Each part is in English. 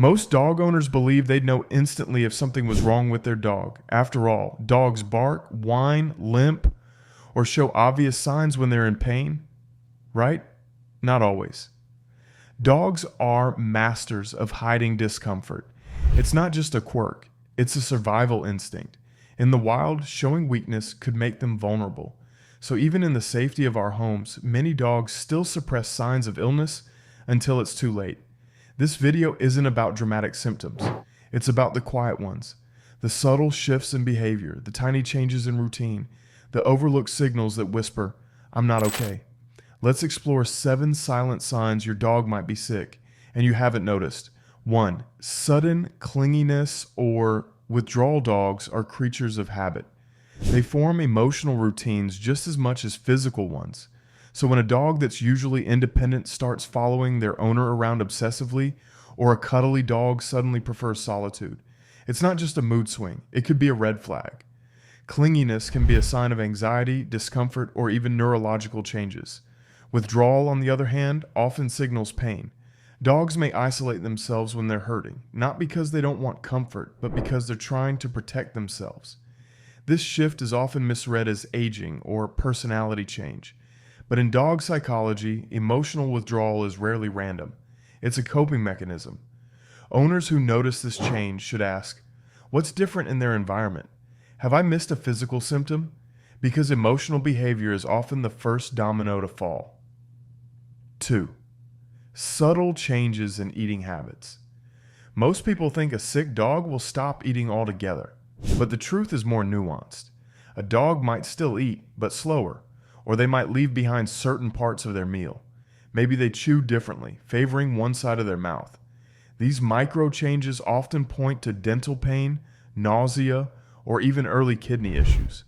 Most dog owners believe they'd know instantly if something was wrong with their dog. After all, dogs bark, whine, limp, or show obvious signs when they're in pain, right? Not always. Dogs are masters of hiding discomfort. It's not just a quirk, it's a survival instinct. In the wild, showing weakness could make them vulnerable. So even in the safety of our homes, many dogs still suppress signs of illness until it's too late. This video isn't about dramatic symptoms. It's about the quiet ones, the subtle shifts in behavior, the tiny changes in routine, the overlooked signals that whisper, "I'm not okay." Let's explore 7 silent signs your dog might be sick and you haven't noticed. 1. Sudden clinginess or withdrawal. Dogs are creatures of habit. They form emotional routines just as much as physical ones. So when a dog that's usually independent starts following their owner around obsessively, or a cuddly dog suddenly prefers solitude, it's not just a mood swing, it could be a red flag. Clinginess can be a sign of anxiety, discomfort, or even neurological changes. Withdrawal, on the other hand, often signals pain. Dogs may isolate themselves when they're hurting, not because they don't want comfort, but because they're trying to protect themselves. This shift is often misread as aging or personality change. But in dog psychology, emotional withdrawal is rarely random. It's a coping mechanism. Owners who notice this change should ask, what's different in their environment? Have I missed a physical symptom? Because emotional behavior is often the first domino to fall. 2. Subtle changes in eating habits. Most people think a sick dog will stop eating altogether, but the truth is more nuanced. A dog might still eat, but slower, or they might leave behind certain parts of their meal. Maybe they chew differently, favoring one side of their mouth. These micro changes often point to dental pain, nausea, or even early kidney issues.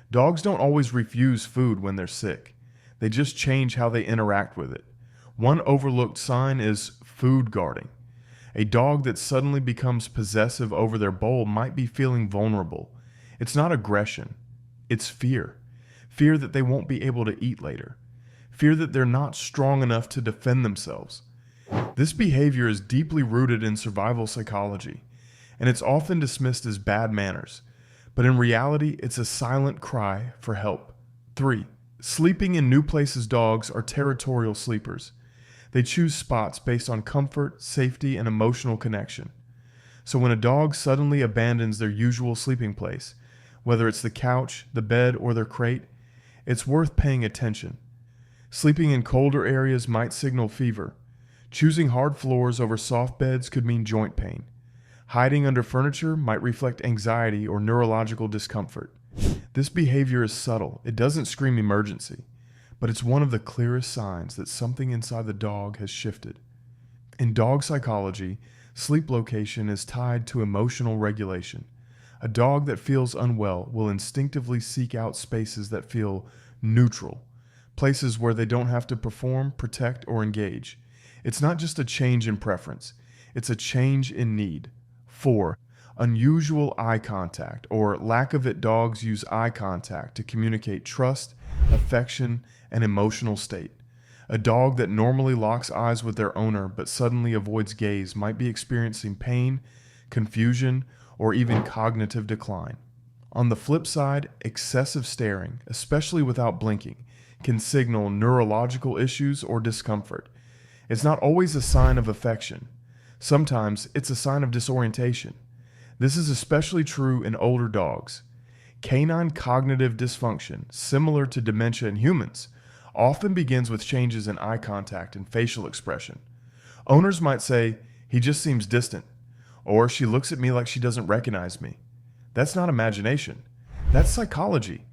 Dogs don't always refuse food when they're sick. They just change how they interact with it. One overlooked sign is food guarding. A dog that suddenly becomes possessive over their bowl might be feeling vulnerable. It's not aggression, it's fear. Fear that they won't be able to eat later. Fear that they're not strong enough to defend themselves. This behavior is deeply rooted in survival psychology, and it's often dismissed as bad manners. But in reality, it's a silent cry for help. 3. Sleeping in new places. Dogs are territorial sleepers. They choose spots based on comfort, safety, and emotional connection. So when a dog suddenly abandons their usual sleeping place, whether it's the couch, the bed, or their crate, it's worth paying attention. Sleeping in colder areas might signal fever. Choosing hard floors over soft beds could mean joint pain. Hiding under furniture might reflect anxiety or neurological discomfort. This behavior is subtle. It doesn't scream emergency, but it's one of the clearest signs that something inside the dog has shifted. In dog psychology, sleep location is tied to emotional regulation. A dog that feels unwell will instinctively seek out spaces that feel neutral, places where they don't have to perform, protect, or engage. It's not just a change in preference, it's a change in need. 4. Unusual eye contact, or lack of it. Dogs use eye contact to communicate trust, affection, and emotional state. A dog that normally locks eyes with their owner but suddenly avoids gaze might be experiencing pain, confusion, or even cognitive decline. On the flip side, excessive staring, especially without blinking, can signal neurological issues or discomfort. It's not always a sign of affection. Sometimes it's a sign of disorientation. This is especially true in older dogs. Canine cognitive dysfunction, similar to dementia in humans, often begins with changes in eye contact and facial expression. Owners might say, "He just seems distant," or "She looks at me like she doesn't recognize me." That's not imagination. That's psychology,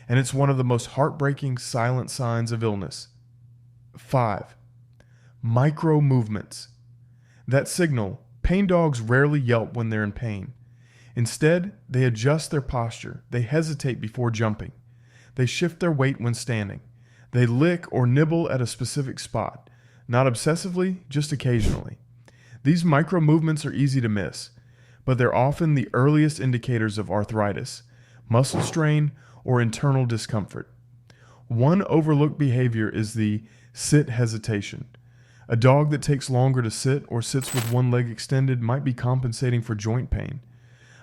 and it's one of the most heartbreaking silent signs of illness. 5. Micro movements. That signal, pain. Dogs rarely yelp when they're in pain. Instead, they adjust their posture. They hesitate before jumping. They shift their weight when standing. They lick or nibble at a specific spot, not obsessively, just occasionally. These micro movements are easy to miss, but they're often the earliest indicators of arthritis, muscle strain, or internal discomfort. One overlooked behavior is the sit hesitation. A dog that takes longer to sit or sits with one leg extended might be compensating for joint pain.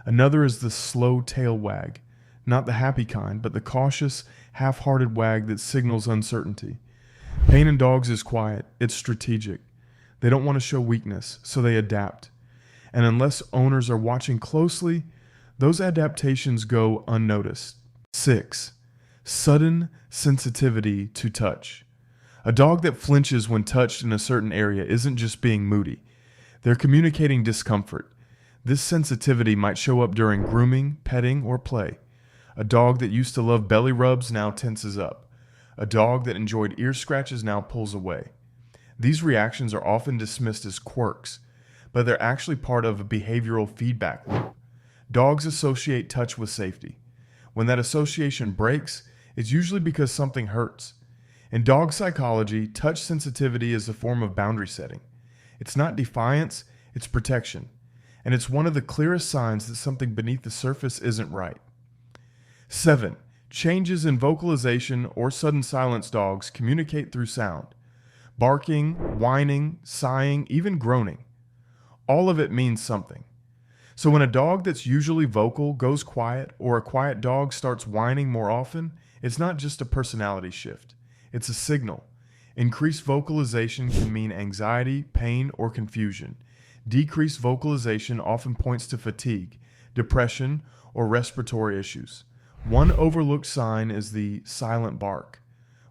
Another is the slow tail wag, not the happy kind, but the cautious, half-hearted wag that signals uncertainty. Pain in dogs is quiet, it's strategic. They don't want to show weakness, so they adapt. And unless owners are watching closely, those adaptations go unnoticed. 6. Sudden sensitivity to touch. A dog that flinches when touched in a certain area isn't just being moody. They're communicating discomfort. This sensitivity might show up during grooming, petting, or play. A dog that used to love belly rubs now tenses up. A dog that enjoyed ear scratches now pulls away. These reactions are often dismissed as quirks, but they're actually part of a behavioral feedback loop. Dogs associate touch with safety. When that association breaks, it's usually because something hurts. In dog psychology, touch sensitivity is a form of boundary setting. It's not defiance, it's protection. And it's one of the clearest signs that something beneath the surface isn't right. 7. Changes in vocalization or sudden silence. Dogs communicate through sound. Barking, whining, sighing, even groaning. All of it means something. So when a dog that's usually vocal goes quiet, or a quiet dog starts whining more often, it's not just a personality shift. It's a signal. Increased vocalization can mean anxiety, pain, or confusion. Decreased vocalization often points to fatigue, depression, or respiratory issues. One overlooked sign is the silent bark.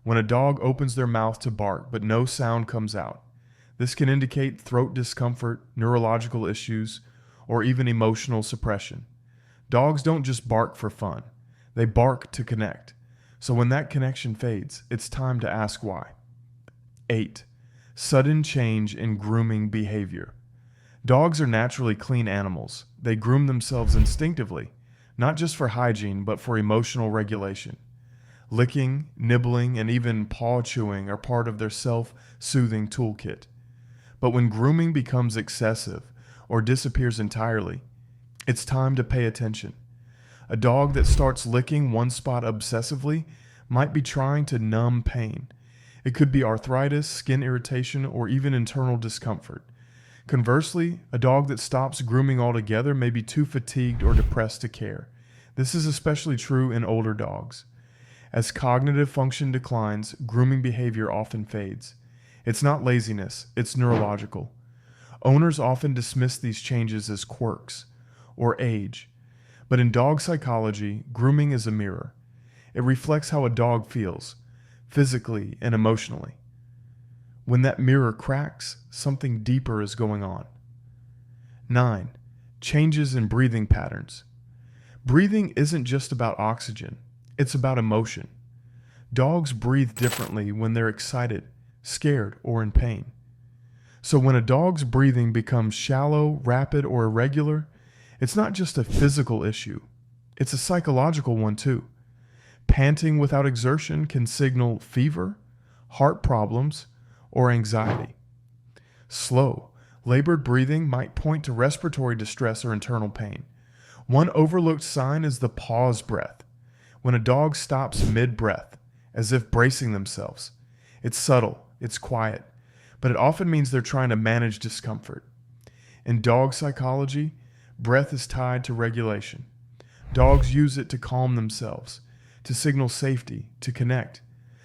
When a dog opens their mouth to bark but no sound comes out. This can indicate throat discomfort, neurological issues, or even emotional suppression. Dogs don't just bark for fun. They bark to connect. So when that connection fades, it's time to ask why. 8. Sudden change in grooming behavior. Dogs are naturally clean animals. They groom themselves instinctively, not just for hygiene, but for emotional regulation. Licking, nibbling, and even paw chewing are part of their self-soothing toolkit. But when grooming becomes excessive or disappears entirely, it's time to pay attention. A dog that starts licking one spot obsessively might be trying to numb pain. It could be arthritis, skin irritation, or even internal discomfort. Conversely, a dog that stops grooming altogether may be too fatigued or depressed to care. This is especially true in older dogs. As cognitive function declines, grooming behavior often fades. It's not laziness, it's neurological. Owners often dismiss these changes as quirks or age. But in dog psychology, grooming is a mirror. It reflects how a dog feels, physically and emotionally. When that mirror cracks, something deeper is going on. 9. Changes in breathing patterns. Breathing isn't just about oxygen, it's about emotion. Dogs breathe differently when they're excited, scared, or in pain. So when a dog's breathing becomes shallow, rapid, or irregular, it's not just a physical issue, it's a psychological one too. Panting without exertion can signal fever, heart problems, or anxiety. Slow, labored breathing might point to respiratory distress or internal pain. One overlooked sign is the pause breath, when a dog stops mid-breath, as if bracing themselves. It's subtle, it's quiet, but it often means they're trying to manage discomfort. In dog psychology, breath is tied to regulation. Dogs use it to calm themselves, to signal safety, to connect.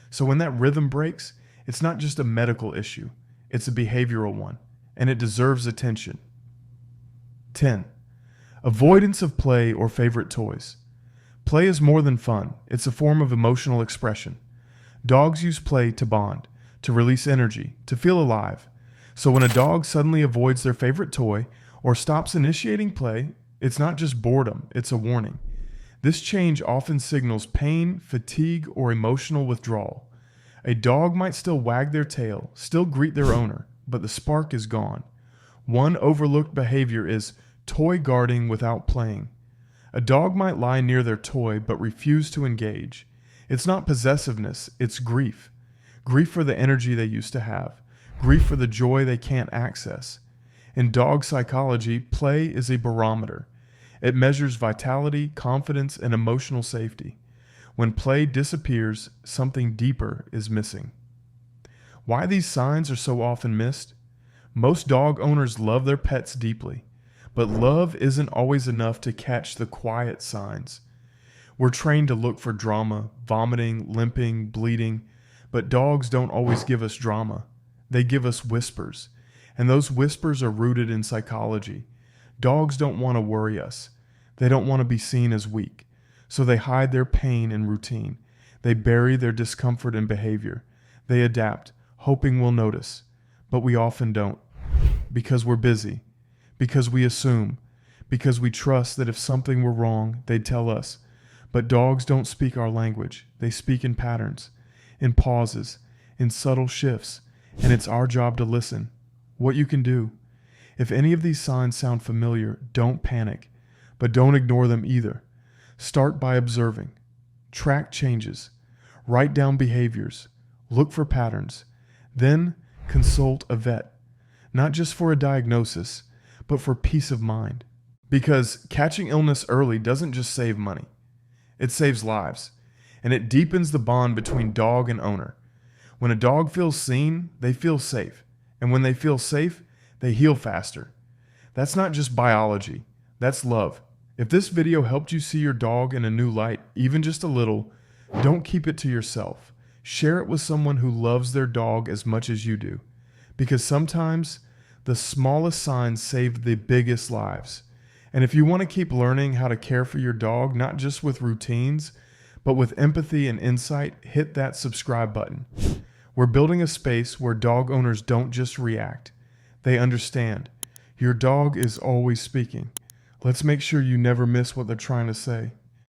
So when that rhythm breaks, it's not just a medical issue, it's a behavioral one, and it deserves attention. 10. Avoidance of play or favorite toys. Play is more than fun, it's a form of emotional expression. Dogs use play to bond, to release energy, to feel alive. So when a dog suddenly avoids their favorite toy or stops initiating play, it's not just boredom, it's a warning. This change often signals pain, fatigue, or emotional withdrawal. A dog might still wag their tail, still greet their owner, but the spark is gone. One overlooked behavior is toy guarding without playing. A dog might lie near their toy but refuse to engage. It's not possessiveness, it's grief. Grief for the energy they used to have. Grief for the joy they can't access. In dog psychology, play is a barometer. It measures vitality, confidence, and emotional safety. When play disappears, something deeper is missing. Why these signs are so often missed? Most dog owners love their pets deeply, but love isn't always enough to catch the quiet signs. We're trained to look for drama, vomiting, limping, bleeding, but dogs don't always give us drama. They give us whispers, and those whispers are rooted in psychology. Dogs don't want to worry us. They don't want to be seen as weak, so they hide their pain in routine. They bury their discomfort in behavior. They adapt, hoping we'll notice, but we often don't, because we're busy, because we assume, because we trust that if something were wrong, they'd tell us. But dogs don't speak our language. They speak in patterns, in pauses, in subtle shifts, and it's our job to listen. What you can do. If any of these signs sound familiar, don't panic, but don't ignore them either. Start by observing. Track changes. Write down behaviors. Look for patterns. Then consult a vet, not just for a diagnosis, but for peace of mind. Because catching illness early doesn't just save money. It saves lives, and it deepens the bond between dog and owner. When a dog feels seen, they feel safe, and when they feel safe, they heal faster. That's not just biology, that's love. If this video helped you see your dog in a new light, even just a little, don't keep it to yourself. Share it with someone who loves their dog as much as you do, because sometimes the smallest signs save the biggest lives. And if you want to keep learning how to care for your dog, not just with routines, but with empathy and insight, hit that subscribe button. We're building a space where dog owners don't just react. They understand. Your dog is always speaking. Let's make sure you never miss what they're trying to say.